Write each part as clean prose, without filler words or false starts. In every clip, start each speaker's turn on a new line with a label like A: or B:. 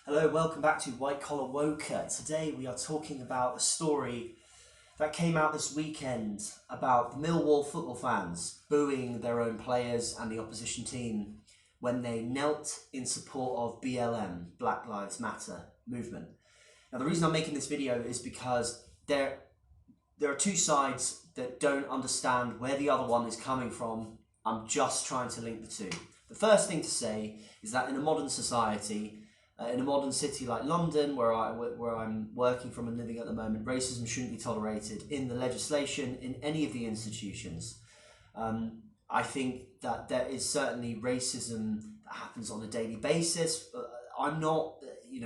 A: Hello, welcome back to White Collar Woker. Today we are talking about a story that came out this weekend about the Millwall football fans booing their own players and the opposition team when they knelt in support of BLM, Black Lives Matter movement. Now the reason I'm making this video is because there are two sides that don't understand where the other one is coming from. I'm just trying to link the two. The first thing to say is that in a modern society, in a modern city like London, where I'm working from and living at the moment, racism shouldn't be tolerated in the legislation, in any of the institutions. I think that there is certainly racism that happens on a daily basis. I'm not,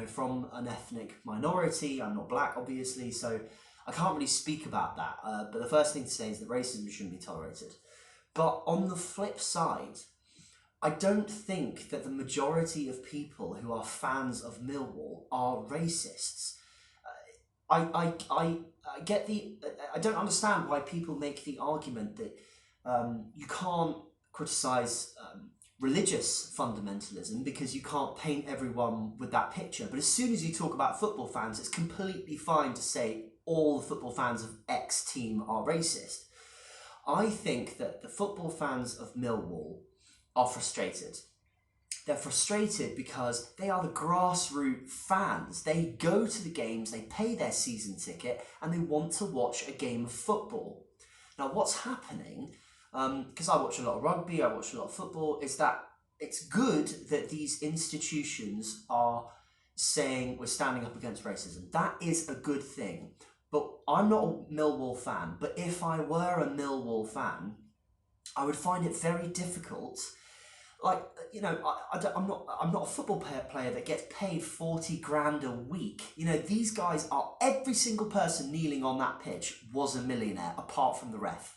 A: from an ethnic minority. I'm not black, obviously, so I can't really speak about that. But the first thing to say is that racism shouldn't be tolerated. But on the flip side, I don't think that the majority of people who are fans of Millwall are racists. I don't understand why people make the argument that you can't criticise religious fundamentalism because you can't paint everyone with that picture. But as soon as you talk about football fans, it's completely fine to say all the football fans of X team are racist. I think that the football fans of Millwall are frustrated. They're frustrated because they are the grassroots fans. They go to the games, they pay their season ticket, and they want to watch a game of football. Now, what's happening, because I watch a lot of rugby, I watch a lot of football, is that it's good that these institutions are saying we're standing up against racism. That is a good thing. But I'm not a Millwall fan. But if I were a Millwall fan, I would find it very difficult. I'm not a football player that gets paid 40 grand a week. These guys are, every single person kneeling on that pitch was a millionaire, apart from the ref.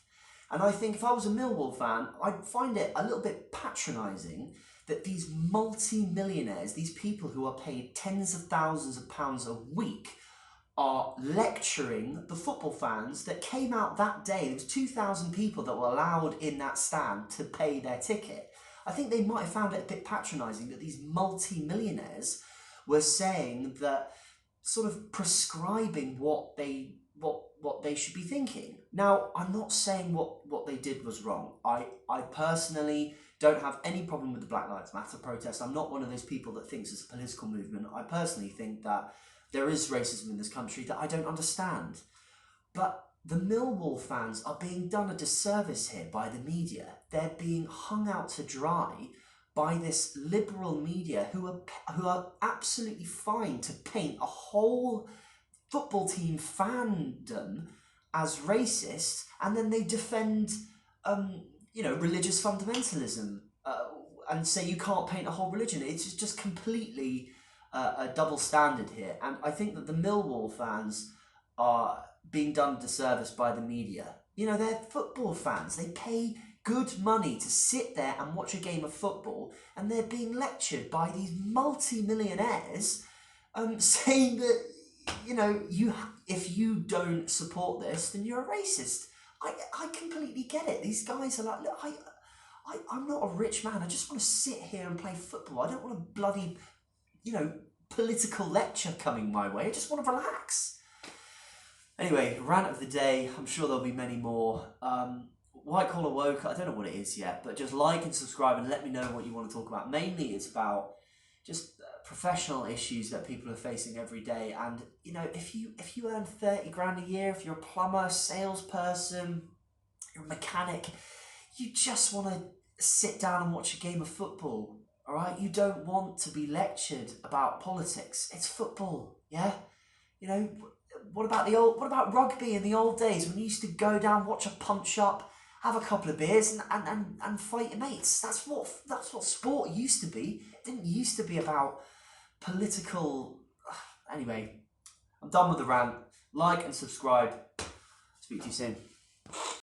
A: And I think if I was a Millwall fan, I'd find it a little bit patronising that these multi-millionaires, these people who are paid tens of thousands of pounds a week, are lecturing the football fans that came out that day. There was 2,000 people that were allowed in that stand to pay their ticket. I think they might have found it a bit patronising that these multi-millionaires were saying that, sort of prescribing what they should be thinking. Now, I'm not saying what they did was wrong. I personally don't have any problem with the Black Lives Matter protest. I'm not one of those people that thinks it's a political movement. I personally think that there is racism in this country that I don't understand. But the Millwall fans are being done a disservice here by the media. They're being hung out to dry by this liberal media who are absolutely fine to paint a whole football team fandom as racist, and then they defend religious fundamentalism and say you can't paint a whole religion. It's just completely a double standard here. And I think that the Millwall fans are being done a disservice by the media. They're football fans. They pay good money to sit there and watch a game of football, and they're being lectured by these multi-millionaires saying that, if you don't support this, then you're a racist. I completely get it. These guys are like, look, I'm not a rich man. I just want to sit here and play football. I don't want a bloody, political lecture coming my way. I just want to relax. Anyway, rant of the day. I'm sure there'll be many more. White Collar Woke, I don't know what it is yet, but just like and subscribe and let me know what you want to talk about. Mainly it's about just professional issues that people are facing every day. And, if you earn 30 grand a year, if you're a plumber, salesperson, you're a mechanic, you just want to sit down and watch a game of football. All right, you don't want to be lectured about politics. It's football, yeah. What about rugby in the old days when you used to go down, watch a punch up, have a couple of beers, and fight your mates? That's what sport used to be. It didn't used to be about political. Anyway, I'm done with the rant. Like and subscribe. Speak to you soon.